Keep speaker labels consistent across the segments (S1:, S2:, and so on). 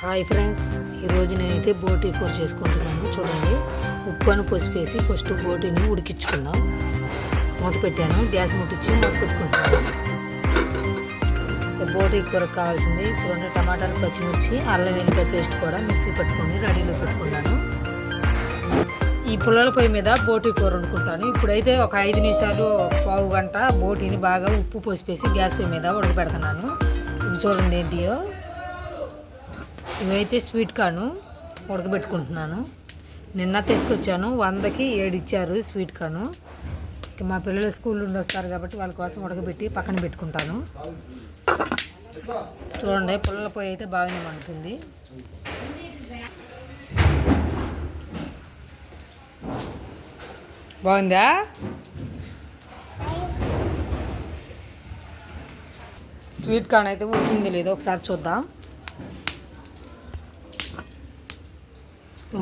S1: Hi friends, ఈరోజు నేనైతే బోటీ కూర చేసుకుంటున్నాను. చూడండి, ఉప్పును పసుపు వేసి ఫస్ట్ బోటీని ఉడికించుకుందాం. మూత పెట్టాను, గ్యాస్ ముట్టించి మూత పెట్టుకుంటున్నాను. బోటీ కూరకు కావాల్సింది చూడండి, టమాటాలు, పచ్చిమిర్చి, అల్లం వెల్లిపాయ పేస్ట్ కూడా మిక్సీ పెట్టుకొని రెడీలో పెట్టుకున్నాను. ఈ పుల్లల పొయ్యి మీద బోటీ కూర వండుకుంటాను. ఇప్పుడైతే ఒక 5 నిమిషాలు, పావు గంట బోటీని బాగా ఉప్పు పసుపేసి గ్యాస్ పొయ్యి మీద ఉడకబెడుతున్నాను. ఇవి చూడండి ఏంటియో, ఇవైతే స్వీట్ కార్న్ ఉడకబెట్టుకుంటున్నాను. నిన్న తీసుకొచ్చాను, 100కి 7 ఇచ్చారు స్వీట్ కార్న్. మా పిల్లలు స్కూల్ నుండి వస్తారు కాబట్టి వాళ్ళ కోసం ఉడకబెట్టి పక్కన పెట్టుకుంటాను. చూడండి, పుల్లల పొయ్యి అయితే బాగానే మండుతుంది. బాగుందా? స్వీట్ కార్న్ అయితే ఉడికింది లేదో ఒకసారి చూద్దాం.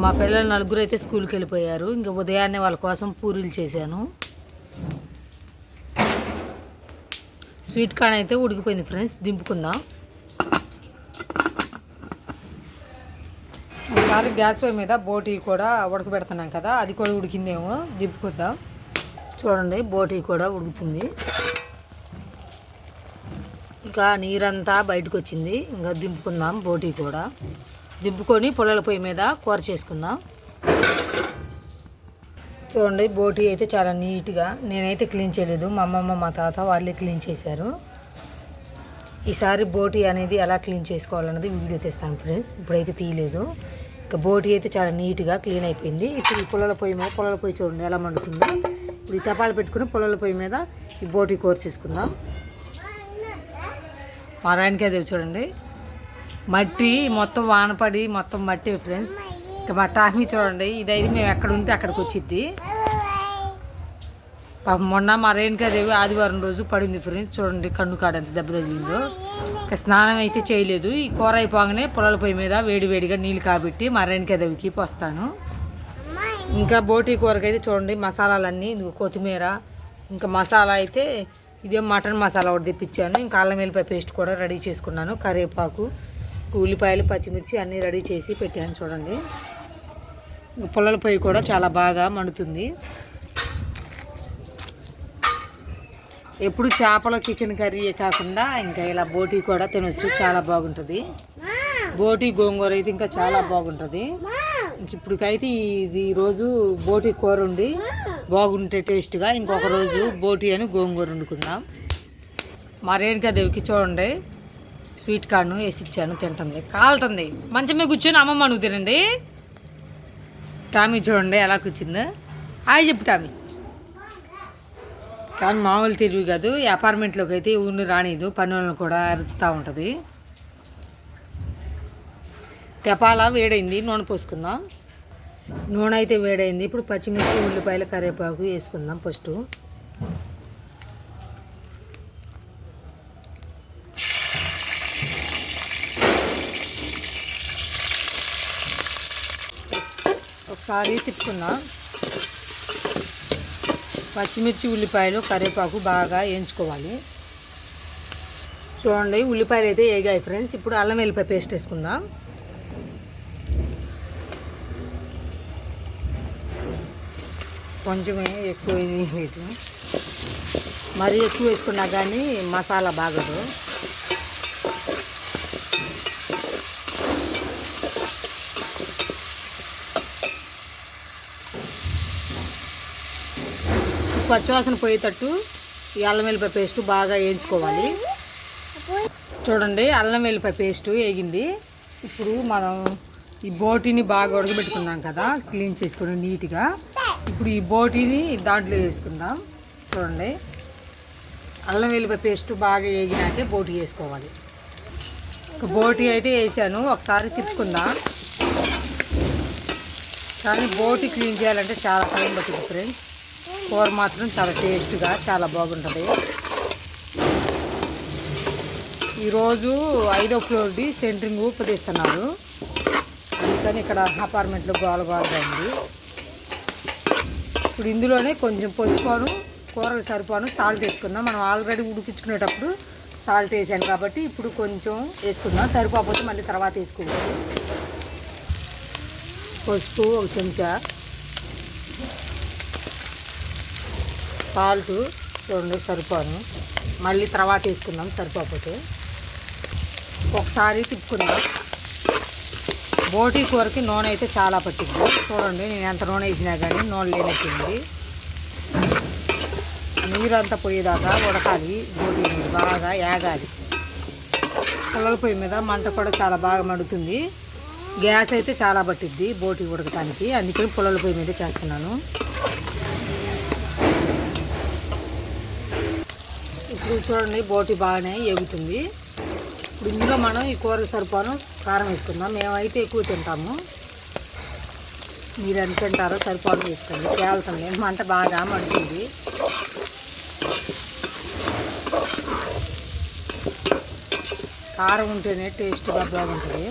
S1: మా పిల్లలు 4 అయితే స్కూల్కి వెళ్ళిపోయారు. ఇంకా ఉదయాన్నే వాళ్ళ కోసం పూరీలు చేశాను. స్వీట్ కార్న్ అయితే ఉడికిపోయింది ఫ్రెండ్స్, దింపుకుందాం. ఒకసారి గ్యాస్ పొయ్యి మీద బోటీ కూడా ఉడకబెడుతున్నాం కదా, అది కూడా ఉడికిందేమో, దింపుకుందాం. చూడండి, బోటీ కూడా ఉడుకుతుంది. ఇంకా నీరంతా బయటకు వచ్చింది. ఇంకా దింపుకుందాం. బోటీ కూడా దింపుకొని పుల్లల పొయ్యి మీద కూర చేసుకుందాం. చూడండి, బోటీ అయితే చాలా నీట్గా, నేనైతే క్లీన్ చేయలేదు, మా అమ్మమ్మ మా తాత వాళ్ళే క్లీన్ చేశారు. ఈసారి బోటీ అనేది ఎలా క్లీన్ చేసుకోవాలన్నది వీడియో తెస్తాను ఫ్రెండ్స్, ఇప్పుడైతే తీయలేదు. ఇంకా బోటీ అయితే చాలా నీట్గా క్లీన్ అయిపోయింది. ఇప్పుడు ఈ పుల్లల పొయ్యి మీద, పుల్లల పొయ్యి చూడండి ఎలా మండుతుందో. ఇప్పుడు ఈ తపాలు పెట్టుకుని పుల్లల పొయ్యి మీద ఈ బోటీ కూర చేసుకుందాం. మా రాయనికి అదే చూడండి, మట్టి మొత్తం వానపడి మొత్తం మట్టి ఫ్రెండ్స్. ఇంకా మా టామీ చూడండి, ఇదైతే మేము ఎక్కడ ఉంటే అక్కడికి వచ్చిద్ది. మొన్న మా రేణుకాదేవి ఆదివారం రోజు పడింది ఫ్రెండ్స్. చూడండి, కన్ను కాడ ఎంత దెబ్బ తగిలిందో. ఇంకా స్నానం అయితే చేయలేదు. ఈ కూర అయిపోగానే పొలాల పొయ్యి మీద వేడివేడిగా నీళ్ళు కాబట్టి మా రేణుకాదేవికి పోస్తాను. ఇంకా బోటీ కూరకి అయితే చూడండి, మసాలాలన్నీ కొత్తిమీర, ఇంకా మసాలా అయితే ఇదేం మటన్ మసాలా ఒకటి తెప్పించాను. ఇంకా అల్లం వెల్లిపాయ పేస్ట్ కూడా రెడీ చేసుకున్నాను. కరివేపాకు, ఉల్లిపాయలు, పచ్చిమిర్చి అన్నీ రెడీ చేసి పెట్టాను. చూడండి, పుల్లల పొయ్యి కూడా చాలా బాగా మండుతుంది. ఎప్పుడు చేపల చికెన్ కర్రీ కాకుండా ఇంకా ఇలా బోటీ కూడా తినొచ్చు, చాలా బాగుంటుంది. బోటీ గోంగూర అయితే ఇంకా చాలా బాగుంటుంది. ఇంక ఇప్పటికైతే ఇది రోజు బోటీ కూర ఉండి బాగుంటే టేస్ట్గా, ఇంకొక రోజు బోటీ అని గోంగూర వండుకుందాం. మా రేణుకాదేవికి చూడండి స్వీట్ కార్న్ వేసి ఇచ్చాను, తింటుంది, కాలుతుంది. మంచం మీద కూర్చొని అమ్మమ్మ నువ్వు తినండి. టామీ చూడండి ఎలా కూర్చుందో. హాయ్ చెప్పు టామీ. కానీ మామూలు తెలివి కాదు, ఈ అపార్ట్మెంట్లోకి అయితే ఊరిని రానిదు, పని వాళ్ళని కూడా అరుస్తూ ఉంటుంది. తెపాల వేడైంది, నూనె పోసుకుందాం. నూనె అయితే వేడైంది. ఇప్పుడు పచ్చిమిర్చి, ఉల్లిపాయలు, కరివేపాకు వేసుకుందాం. ఫస్ట్ ఒకసారి తిప్పుకుందాం. పచ్చిమిర్చి, ఉల్లిపాయలు, కరివేపాకు బాగా వేయించుకోవాలి. చూడండి, ఉల్లిపాయలు అయితే వేగాయి ఫ్రెండ్స్. ఇప్పుడు అల్లం వెల్లిపాయ పేస్ట్ వేసుకుందాం. కొంచెమే ఎక్కువ వేయలేదు, మరీ ఎక్కువ వేసుకున్నా కానీ మసాలా బాగదు. పచ్చివాసన పోయేటట్టు ఈ అల్లం వెల్లిపాయ పేస్ట్ బాగా వేయించుకోవాలి. చూడండి, అల్లం వెల్లిపాయ పేస్ట్ వేగింది. ఇప్పుడు మనం ఈ బోటీని బాగా ఉడకబెట్టుకున్నాం కదా, క్లీన్ చేసుకుని నీట్గా. ఇప్పుడు ఈ బోటీని దాంట్లో వేసుకుందాం. చూడండి, అల్లం వెల్లిపాయ పేస్ట్ బాగా వేగినాకే బోటీ వేసుకోవాలి. బోటీ అయితే వేసాను, ఒకసారి తిప్పుకుందాం. కానీ బోటీ క్లీన్ చేయాలంటే చాలా టైం పట్టింది ఫ్రెండ్స్. కూర మాత్రం చాలా టేస్ట్గా చాలా బాగుంటుంది. ఈరోజు 5వ ఫ్లోర్ది సెంట్రింగ్ ఉపదేస్తున్నారు, అందుకని ఇక్కడ అపార్ట్మెంట్లో గోలగోలుగా ఉంది. ఇప్పుడు ఇందులోనే కొంచెం పసుపును, కూరలు సరిపోను సాల్ట్ వేసుకుందాం. మనం ఆల్రెడీ ఉడికించుకునేటప్పుడు సాల్ట్ వేసాను కాబట్టి ఇప్పుడు కొంచెం వేసుకుందాం. సరిపోకపోతే మళ్ళీ తర్వాత వేసుకోవచ్చు. పసుపు 1 చెంచా, సాల్ట్ చూడండి సరిపోను, మళ్ళీ తర్వాత వేసుకుందాం సరిపోకపోతే. ఒకసారి తిప్పుకుందాం. బోటీ కూరకి నూనె అయితే చాలా పట్టింది. చూడండి నేను ఎంత నూనె వేసినా కానీ నూనె లేనట్టుంది. నీరు అంతా పోయేదాకా ఉడకాలి. బోటీ నీరు బాగా ఏగాలి. పుల్లల పొయ్యి మీద మంట కూడా చాలా బాగా మండుతుంది. గ్యాస్ అయితే చాలా పట్టిద్ది బోటీ ఉడకటానికి, అందుకని పుల్లల పొయ్యి మీద చేస్తున్నాను. ఇప్పుడు చూడండి బోటీ బాగానే ఎగుతుంది. ఇప్పుడు ఇందులో మనం ఈ కూరకు సరిపోను కారం వేసుకుందాం. మేమైతే ఎక్కువ తింటాము, మీరు ఎంత తింటారో సరిపోను వేసుకోండి. తేలుతుంది, మంట బాగా మండుతుంది. కారం ఉంటేనే టేస్ట్గా బాగుంటుంది.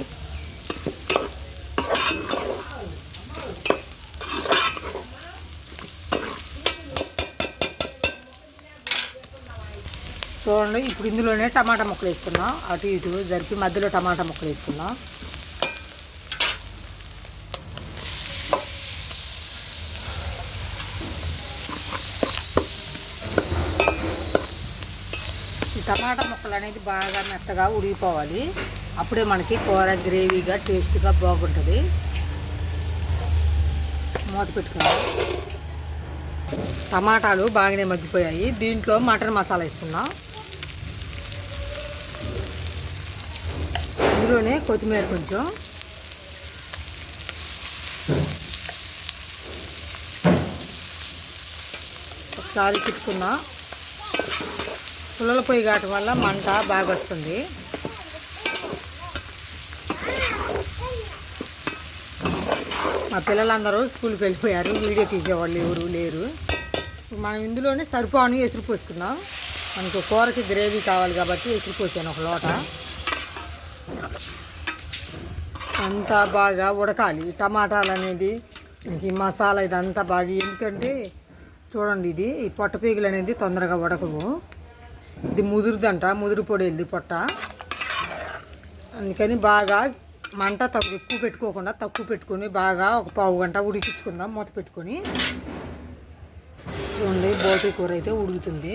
S1: చూడండి ఇప్పుడు ఇందులోనే టమాటా ముక్కలు వేసుకున్నాం. అటు ఇటు జరిపి మధ్యలో టమాటా ముక్కలు వేసుకున్నాం. ఈ టమాటా ముక్కలు అనేది బాగా మెత్తగా ఉడికిపోవాలి. అప్పుడే మనకి కూర గ్రేవీగా టేస్ట్గా బాగుంటుంది. మూత పెట్టుకున్నాం. టమాటాలు బాగానే మగ్గిపోయాయి. దీంట్లో మటన్ మసాలా వేసుకున్నాం. ఇందులోనే కొత్తిమీర కొంచెం, ఒకసారి తిప్పుకుందాం. పుల్లల పొయ్యి కావటం వల్ల మంట బాగా వస్తుంది. మా పిల్లలందరూ స్కూల్కి వెళ్ళిపోయారు, వీడియో తీసేవాళ్ళు ఎవరు లేరు. మనం ఇందులోనే సరిపోని ఎసురు పోసుకున్నాం. మనకు కూరకి గ్రేవీ కావాలి కాబట్టి ఎసురు పోసాను 1 లోట. అంతా బాగా ఉడకాలి. టమాటాలు అనేది ఈ మసాలా ఇదంతా బాగా, ఎందుకంటే చూడండి ఇది ఈ పొట్ట పీగులు అనేది తొందరగా ఉడకవు. ఇది ముదురుదంట, ముదురు పొడి వెళ్ళి పొట్ట. అందుకని బాగా మంట ఎక్కువ పెట్టుకోకుండా తక్కువ పెట్టుకొని బాగా ఒక పావు గంట ఉడికించుకుందాం మూత పెట్టుకొని. చూడండి బోటీ కూర అయితే ఉడుకుతుంది.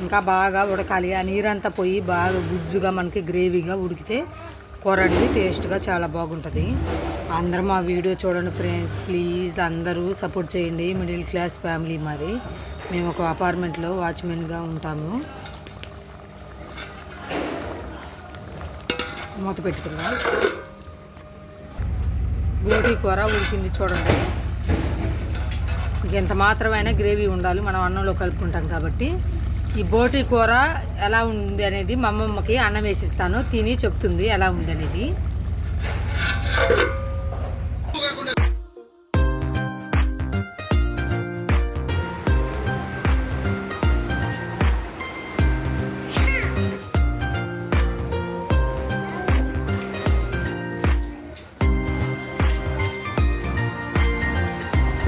S1: ఇంకా బాగా ఉడకాలి. ఆ నీరంతా పోయి బాగా గుజ్జుగా మనకి గ్రేవీగా ఉడికితే కూర అనేది టేస్ట్గా చాలా బాగుంటుంది. అందరూ మా వీడియో చూడండి ఫ్రెండ్స్, ప్లీజ్ అందరూ సపోర్ట్ చేయండి. మిడిల్ క్లాస్ ఫ్యామిలీ మాది. మేము ఒక అపార్ట్మెంట్లో వాచ్మెన్గా ఉంటాము. మూత పెట్టుకుందాం. బోటీ కూర ఉడికింది చూడండి. ఇంకెంత మాత్రమైనా గ్రేవీ ఉండాలి, మనం అన్నంలో కలుపుకుంటాం కాబట్టి. ఈ బోటీ కూర ఎలా ఉంది అనేది మా అమ్మమ్మకి అన్నం వేసిస్తాను, తిని చెప్తుంది ఎలా ఉంది అనేది.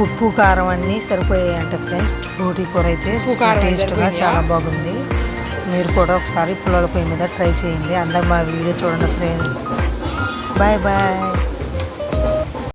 S1: ఉప్పు కారం అన్నీ సరిపోయాయి అంట ఫ్రెండ్స్. బోటీ కూర అయితే టేస్ట్గా చాలా బాగుంది. మీరు కూడా ఒకసారి పుల్లల పొయ్యి మీద ట్రై చేయండి. అందరూ మా వీడియో చూడండి ఫ్రెండ్స్. Bye bye.